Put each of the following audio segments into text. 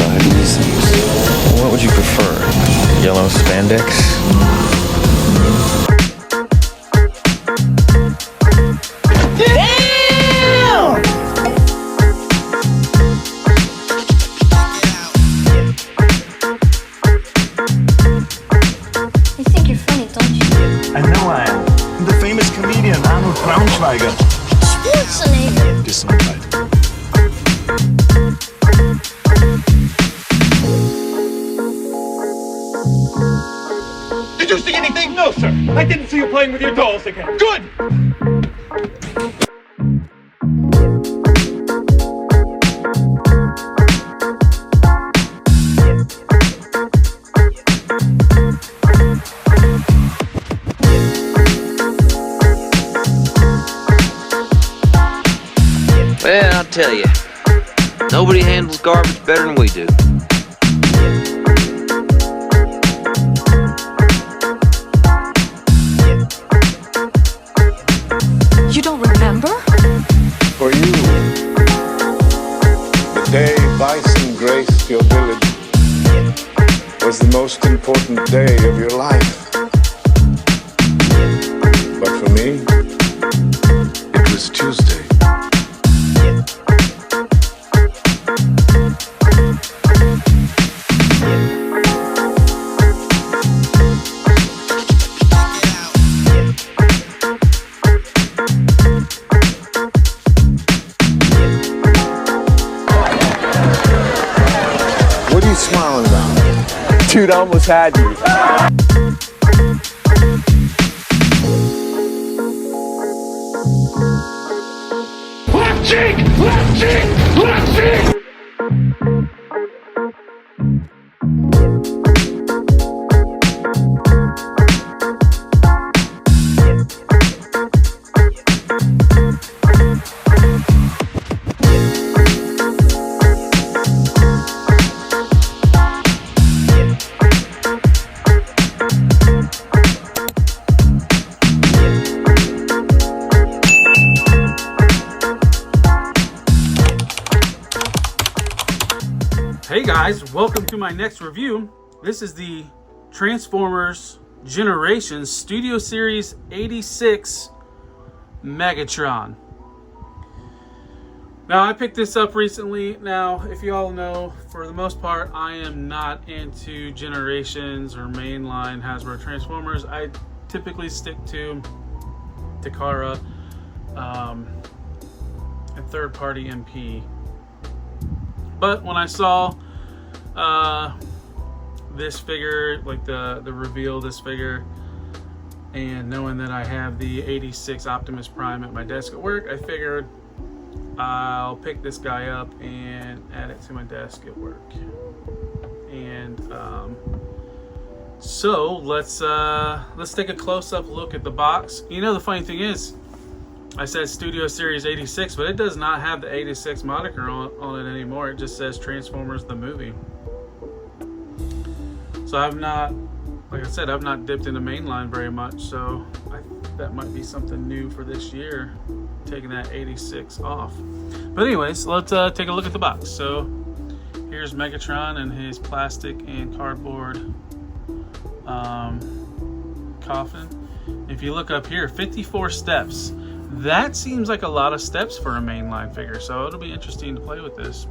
ahead and use these. What would you prefer? Yellow spandex? Did you see anything? No, sir. I didn't see you playing with your dolls again. Good! Well, I'll tell you, nobody handles garbage better than we do. You don't remember? For you, the day Bison graced your village was the most important day of your life. But for me, it was Tuesday. What are you smiling about? Dude, I almost had you. Left cheek! Left cheek! Left cheek! Hey guys, welcome to my next review. This is the Transformers Generations Studio Series 86 Megatron. Now, I picked this up recently. Now, if you all know, for the most part, I am not into Generations or mainline Hasbro Transformers. I typically stick to Takara and third-party MP. But when I saw this figure, like the reveal of this figure, and knowing that I have the 86 Optimus Prime at my desk at work, I figured I'll pick this guy up and add it to my desk at work. And so let's take a close-up look at the box. You know, the funny thing is, I said Studio Series 86, but it does not have the 86 moniker on it anymore. It just says Transformers the Movie. So I've not, like I said, I've not dipped into mainline very much, so that might be something new for this year, taking that 86 off. But anyways, let's take a look at the box. So here's Megatron and his plastic and cardboard coffin. If you look up here, 54 steps. That seems like a lot of steps for a mainline figure, so it'll be interesting to play with this.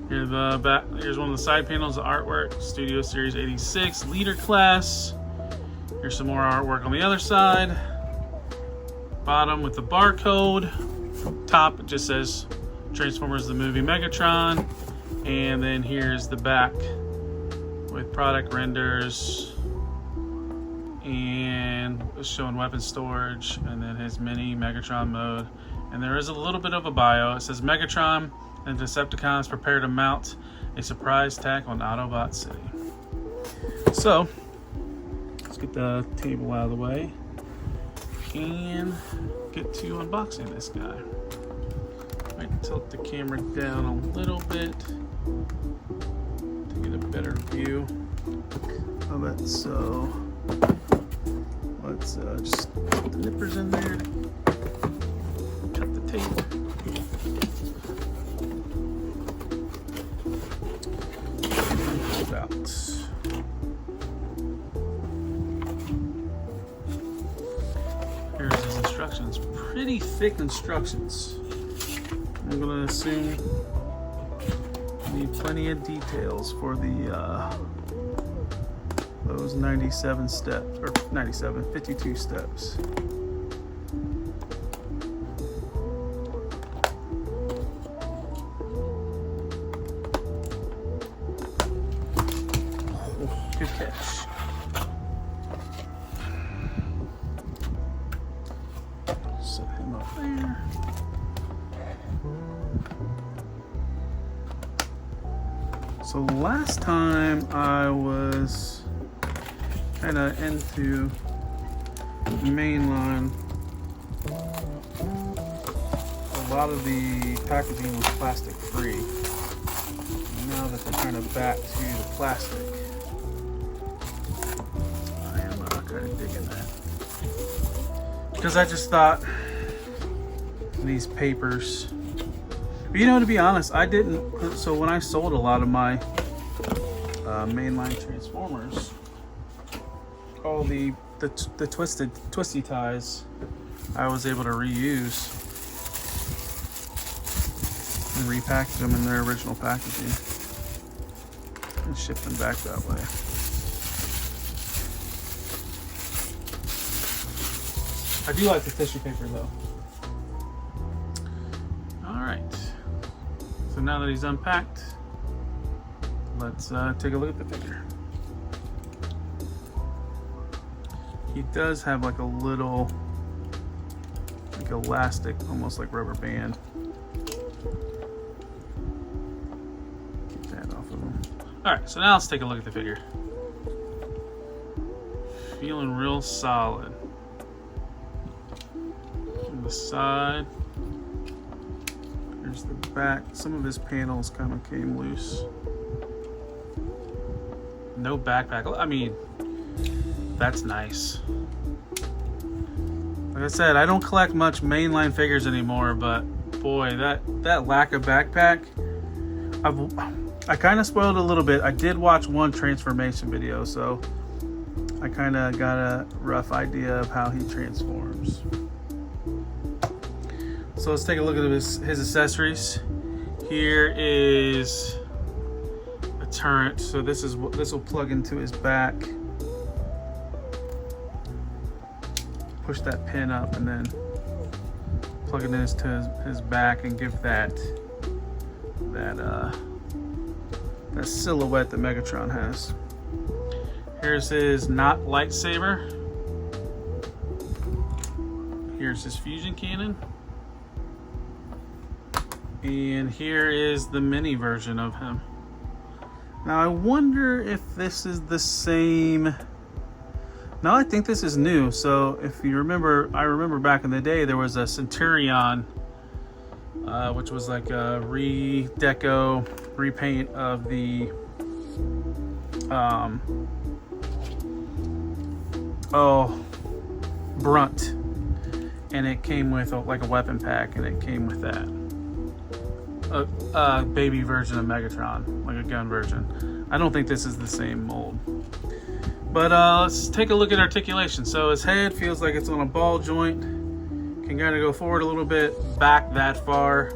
Here's one of the side panels of artwork, Studio Series 86, Leader Class. Here's some more artwork on the other side. Bottom with the barcode. Top, it just says Transformers the Movie Megatron. And then here's the back with product renders and showing weapon storage, and then his mini Megatron mode. And there is a little bit of a bio. It says Megatron and Decepticons prepare to mount a surprise attack on Autobot City. So let's get the table out of the way and get to unboxing this guy. Might tilt the camera down a little bit to get a better view of it. So let's just put the nippers in there, cut the tape. pretty thick instructions. I'm gonna assume need plenty of details for the those 97 steps, or 52 steps. Good catch. Set him up there. So last time I was kind of into mainline. A lot of the packaging was plastic free. Now that they're kind of back to the plastic, I am kind of digging that. Because I just thought these papers, but you know, to be honest, I didn't. So when I sold a lot of my mainline Transformers, all the twisty ties, I was able to reuse and repackage them in their original packaging and ship them back that way. I do like the tissue paper though. Alright, so now that he's unpacked, let's take a look at the figure. He does have like a little, like elastic, almost like rubber band. Get that off of him. Alright, so now let's take a look at the figure. Feeling real solid. On the side, there's the back. Some of his panels kind of came loose. No backpack. I mean, that's nice. Like I said, I don't collect much mainline figures anymore, but boy, that lack of backpack, I kind of spoiled it a little bit. I did watch one transformation video, so I kind of got a rough idea of how he transforms. So let's take a look at his accessories. Here is a turret. So this will plug into his back. Push that pin up and then plug it into his back and give that silhouette that Megatron has. Here's his not lightsaber. Here's his fusion cannon. And here is the mini version of him. Now I wonder if this is the same. No, I think this is new. So if you remember, I remember back in the day there was a Centurion, which was like a repaint of the Brunt, and it came with like a weapon pack, and it came with that a baby version of Megatron, like a gun version. I don't think this is the same mold. But let's take a look at articulation. So his head feels like it's on a ball joint. Can kind of go forward a little bit, back that far,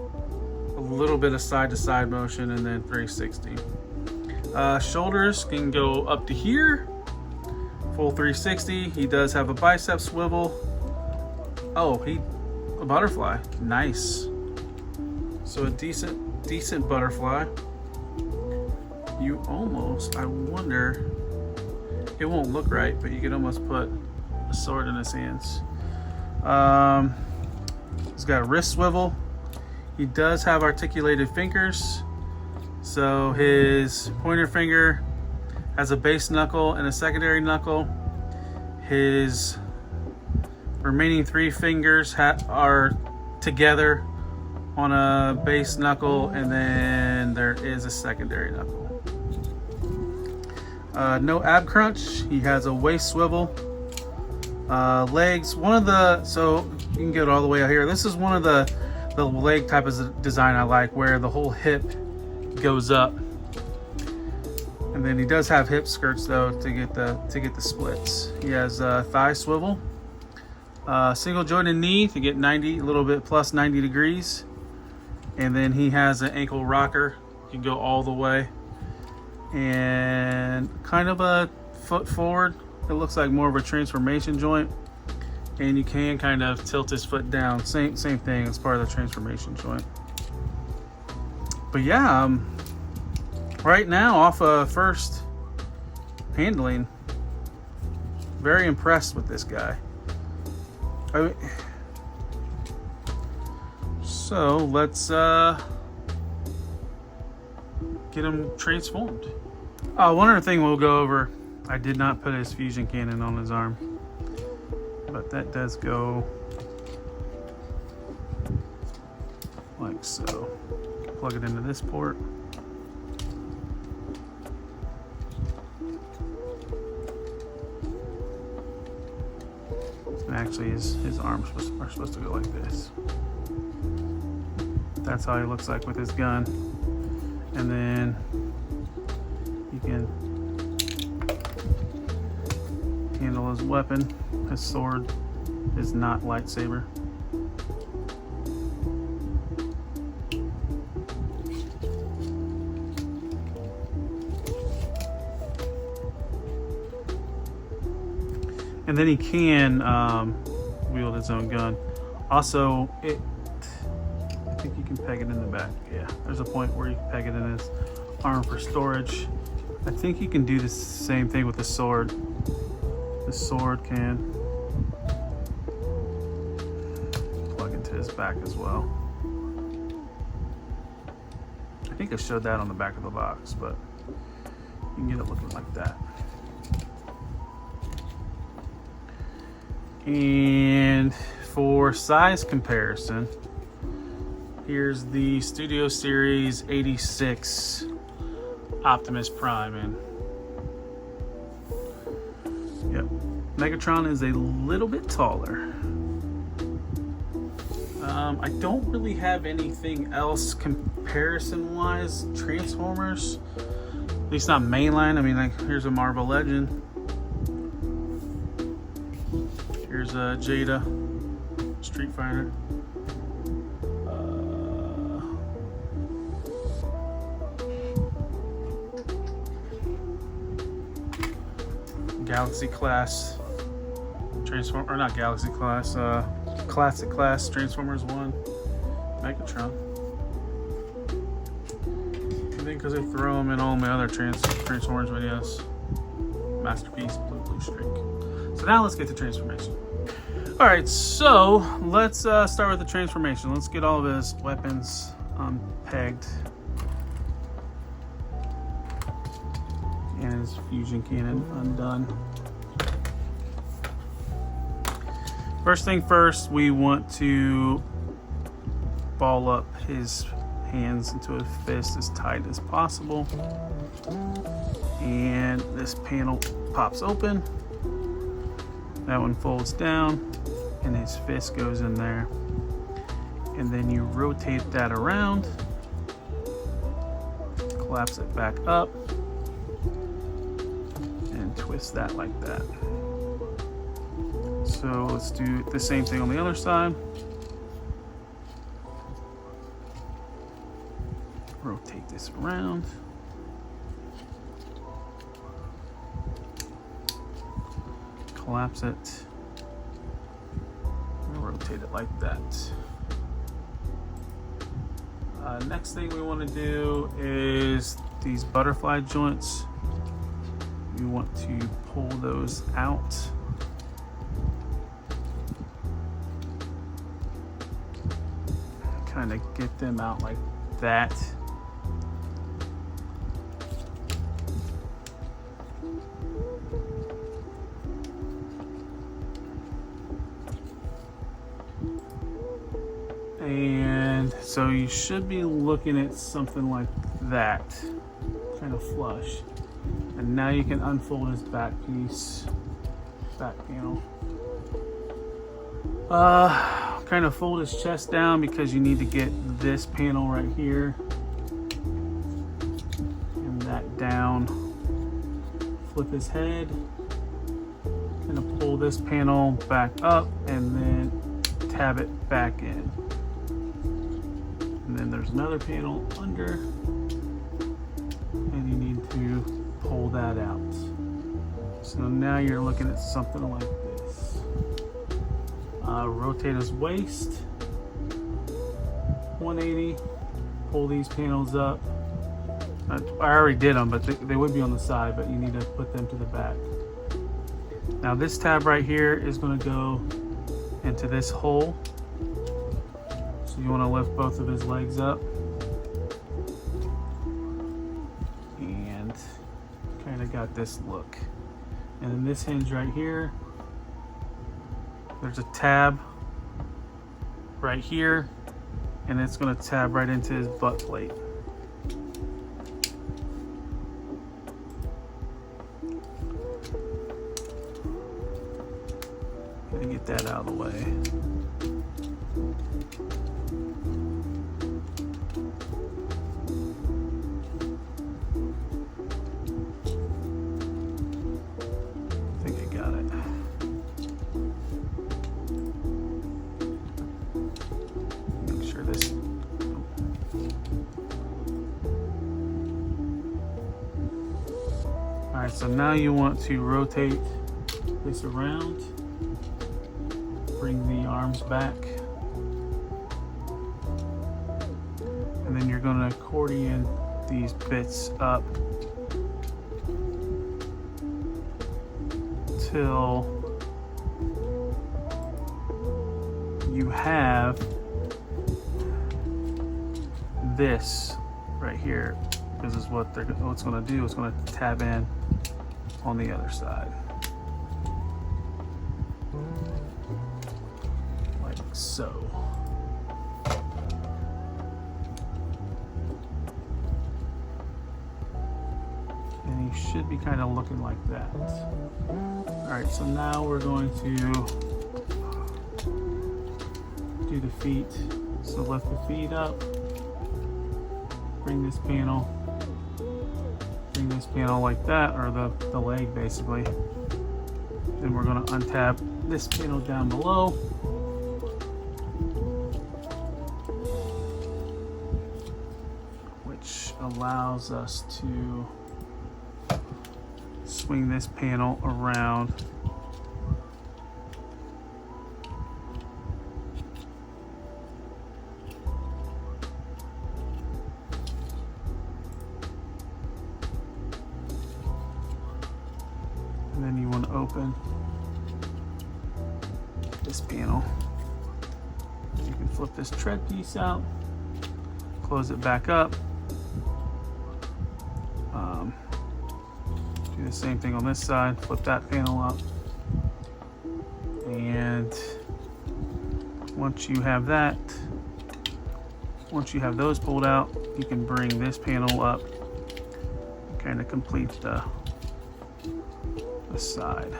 a little bit of side to side motion, and then 360. Shoulders can go up to here, full 360. He does have a bicep swivel. Oh, a butterfly, nice. So a decent butterfly. You almost, I wonder, it won't look right, but you could almost put a sword in his hands. He's got a wrist swivel. He does have articulated fingers. So his pointer finger has a base knuckle and a secondary knuckle. His remaining 3 fingers are together on a base knuckle, and then there is a secondary knuckle. No ab crunch. He has a waist swivel. Legs. So you can get all the way out here. This is one of the leg type of design I like, where the whole hip goes up. And then he does have hip skirts though to get the splits. He has a thigh swivel. Single jointed knee to get 90, a little bit plus 90 degrees. And then he has an ankle rocker. You can go all the way. And kind of a foot forward. It looks like more of a transformation joint. And you can kind of tilt his foot down. Same thing as part of the transformation joint. But yeah, right now off of first handling, very impressed with this guy. So let's get him transformed. One other thing we'll go over. I did not put his fusion cannon on his arm, but that does go like so. Plug it into this port. And actually his arms are supposed to go like this. That's how he looks like with his gun. And then you can handle his weapon. His sword is not lightsaber. And then he can wield his own gun. Also, I think you can peg it in the back. Yeah, there's a point where you can peg it in his arm for storage. I think you can do the same thing with the sword. The sword can plug into his back as well. I think I showed that on the back of the box, but you can get it looking like that. And for size comparison, here's the Studio Series 86 Optimus Prime. And yep, Megatron is a little bit taller. I don't really have anything else comparison wise Transformers, at least not mainline. I mean, like, here's a Marvel Legend. Here's a Jada, Street Fighter. Galaxy class Transformer, or not Galaxy class, classic class Transformers 1 Megatron. I think because I throw them in all my other Transformers videos. Masterpiece, blue streak. So now let's get to transformation. All right, so let's start with the transformation. Let's get all of his weapons pegged. And his fusion cannon undone. First thing first, we want to ball up his hands into a fist as tight as possible. And this panel pops open. That one folds down and his fist goes in there. And then you rotate that around, collapse it back up, and twist that like that. So let's do the same thing on the other side. Rotate this around. Collapse it. And rotate it like that. Next thing we want to do is these butterfly joints. We want to pull those out. Kind of get them out like that. And so you should be looking at something like that, kind of flush. And now you can unfold his back piece, back panel. Kind of fold his chest down because you need to get this panel right here and that down. Flip his head, Gonna pull this panel back up and then tab it back in. And then there's another panel under, and you need to pull that out. So now you're looking at something like this. Rotate his waist, 180, pull these panels up. I already did them, but they would be on the side, but you need to put them to the back. Now this tab right here is going to go into this hole. So you want to lift both of his legs up and kind of got this look. And then this hinge right here, there's a tab right here, and it's going to tab right into his butt plate. Gonna get that out of the way. I think I got it. Make sure this. All right, so now you want to rotate this around. Bring the arms back, and then you're going to accordion these bits up till you have this right here. This is what it's going to do. It's going to tab in on the other side. So, and he should be kind of looking like that. All right, so now we're going to do the feet. So lift the feet up, bring this panel like that, or the leg basically. Then we're going to untab this panel down below. Allows us to swing this panel around and then you want to open this panel. You can flip this tread piece out, close it back up. Do the same thing on this side, flip that panel up, and once you have those pulled out, you can bring this panel up, kind of complete the side.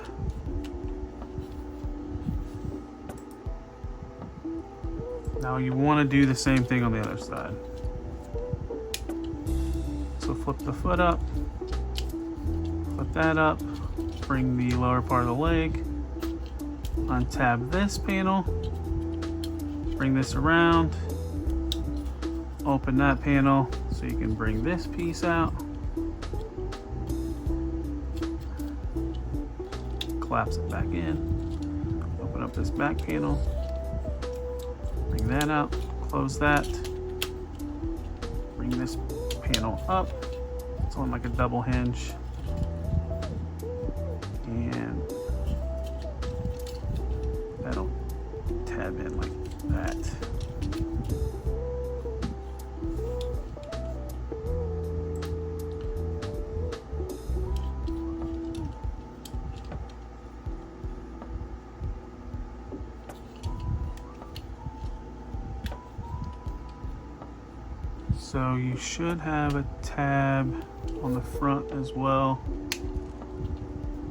Now you want to do the same thing on the other side. So flip the foot up, flip that up, bring the lower part of the leg, untab this panel, bring this around, open that panel so you can bring this piece out, collapse it back in, open up this back panel, bring that out, close that, bring this panel up. It's on like a double hinge, and that'll tab in like that. So you should have a tab on the front as well.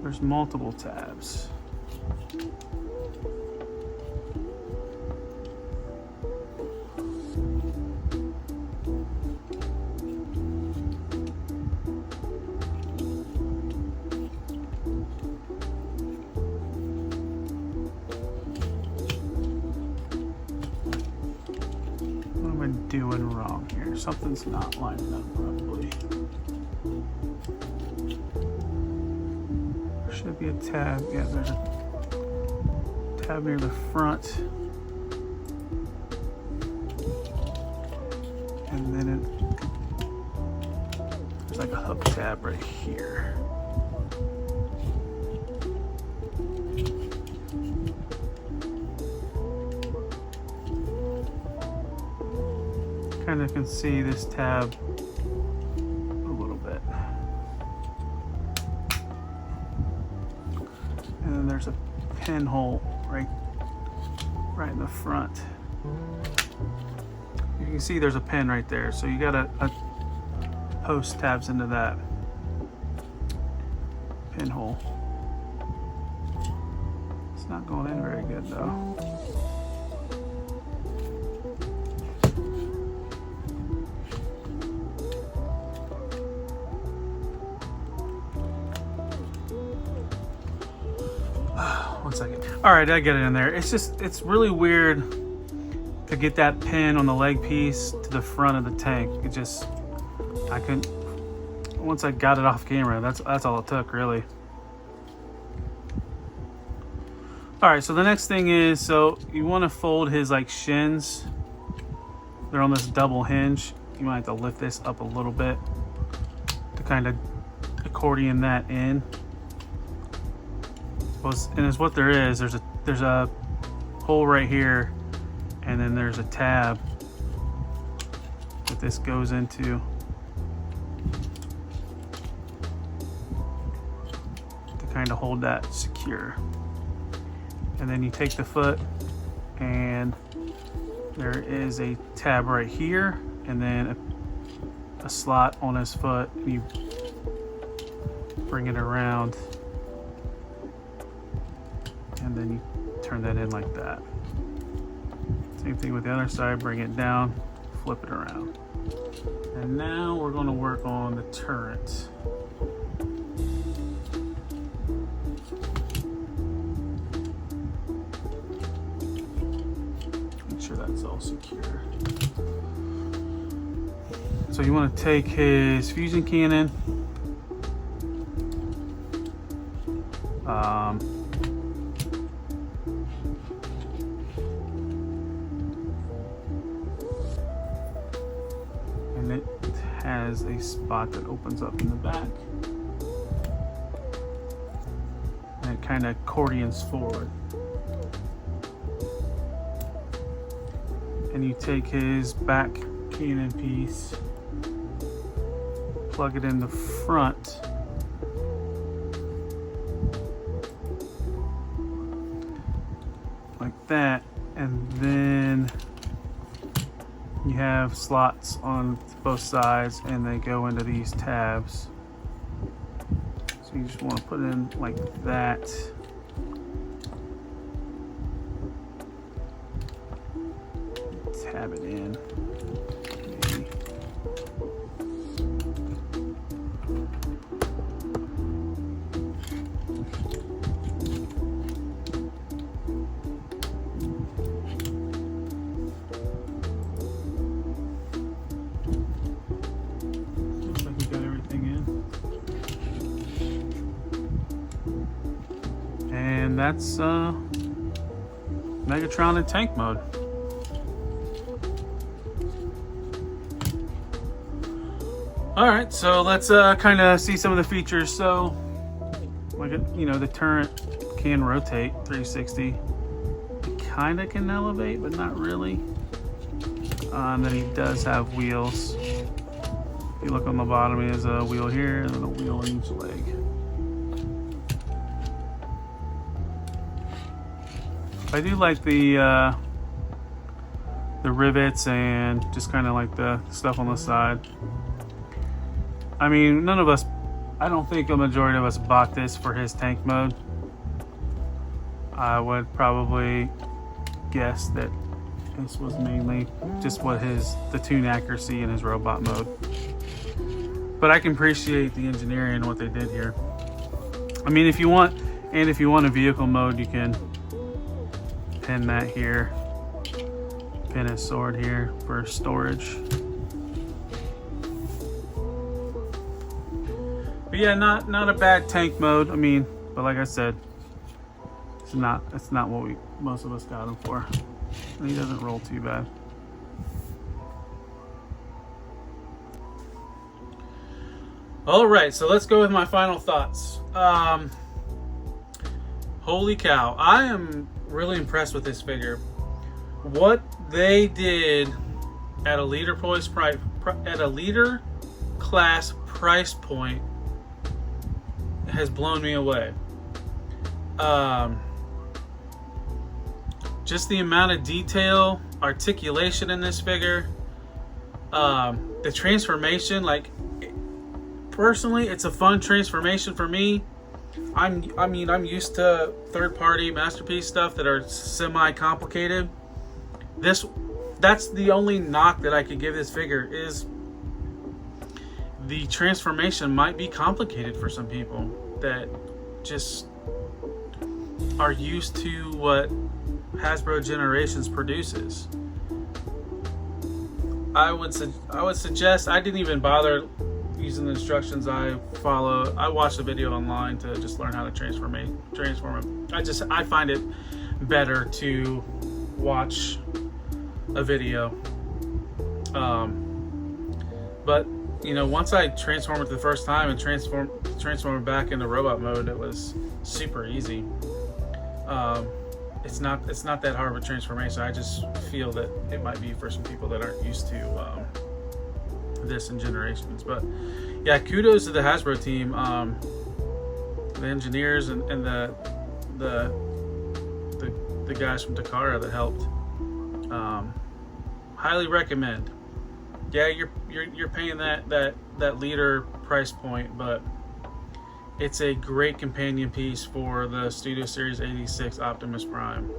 There's multiple tabs. doing wrong here? Something's not lining up properly. There should be a tab. Yeah, there's a tab near the front. And then there's like a hook tab right here. Kind of can see this tab a little bit. And then there's a pinhole right in the front. You can see there's a pin right there, so you got a post tabs into that pinhole. It's not going in very good though. One second. All right, I get it in there. It's really weird to get that pin on the leg piece to the front of the tank. I couldn't, once I got it off camera, that's all it took really. All right, so the next thing is, so you want to fold his like shins. They're on this double hinge. You might have to lift this up a little bit to kind of accordion that in. And as what there is, there's a hole right here, and then there's a tab that this goes into to kind of hold that secure. And then you take the foot, and there is a tab right here, and then a slot on his foot. And you bring it around, and then you turn that in like that. Same thing with the other side, bring it down, flip it around. And now we're going to work on the turret. Make sure that's all secure. So you want to take his fusion cannon, and it has a spot that opens up in the back, and it kind of accordions forward. And you take his back cannon piece, plug it in the front, like that, and then you have slots on both sides, and they go into these tabs. So you just want to put it in like that. Tab it in. Maybe. Looks like we got everything in. And that's Megatron in tank mode. Alright, so let's kind of see some of the features. So, like, the turret can rotate 360. It kind of can elevate, but not really. And then he does have wheels. If you look on the bottom, he has a wheel here and then a wheel in each leg. I do like the rivets and just kind of like the stuff on the side. I mean, I don't think a majority of us bought this for his tank mode. I would probably guess that this was mainly just the tune accuracy in his robot mode. But I can appreciate the engineering and what they did here. I mean, if you want a vehicle mode, you can pin that here. pin his sword here for storage. But yeah, not a bad tank mode. I mean, but like I said, it's not what most of us got him for. And he doesn't roll too bad. All right, so let's go with my final thoughts. Holy cow, I am really impressed with this figure. What they did at a leader class price point has blown me away. Just the amount of detail, articulation in this figure, the transformation. Like, personally, it's a fun transformation for me. I'm used to third-party masterpiece stuff that are semi-complicated. That's the only knock that I could give this figure, is the transformation might be complicated for some people that just are used to what Hasbro Generations produces. I would suggest, I didn't even bother using the instructions I follow. I watched a video online to just learn how to transform it. I find it better to watch a video. But you know, once I transformed it the first time and transformed it back into robot mode, it was super easy. It's not that hard of a transformation. I just feel that it might be for some people that aren't used to this in Generations. But yeah, kudos to the Hasbro team, the engineers and the guys from Takara that helped. Highly recommend. Yeah, you're paying that leader price point, but it's a great companion piece for the Studio Series 86 Optimus Prime.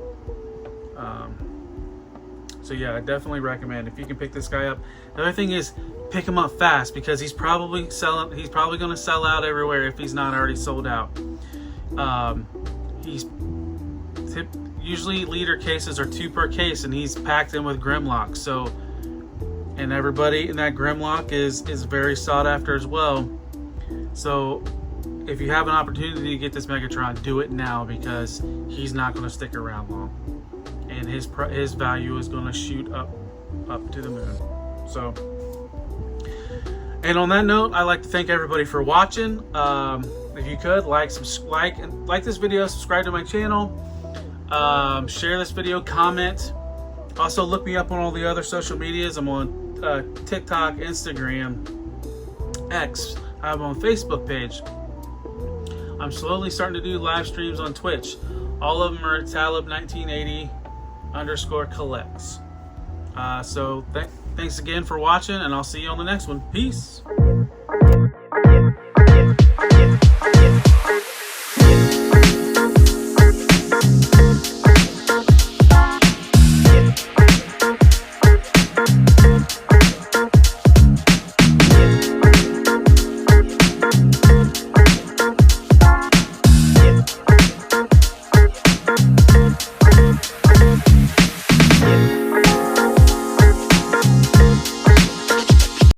So yeah, I definitely recommend if you can pick this guy up. The other thing is, pick him up fast, because he's probably going to sell out everywhere if he's not already sold out. Usually leader cases are 2 per case, and he's packed in with Grimlock. So, and everybody in that Grimlock is very sought after as well. So if you have an opportunity to get this Megatron, do it now, because he's not going to stick around long, and his value is going to shoot up to the moon. So, and on that note, I'd like to thank everybody for watching. If you could like this video, subscribe to my channel, share this video, comment. Also, look me up on all the other social medias. I'm on TikTok, Instagram, X. I have my Facebook page. I'm slowly starting to do live streams on Twitch. All of them are at Talib1980_collects. So thanks again for watching, and I'll see you on the next one. Peace.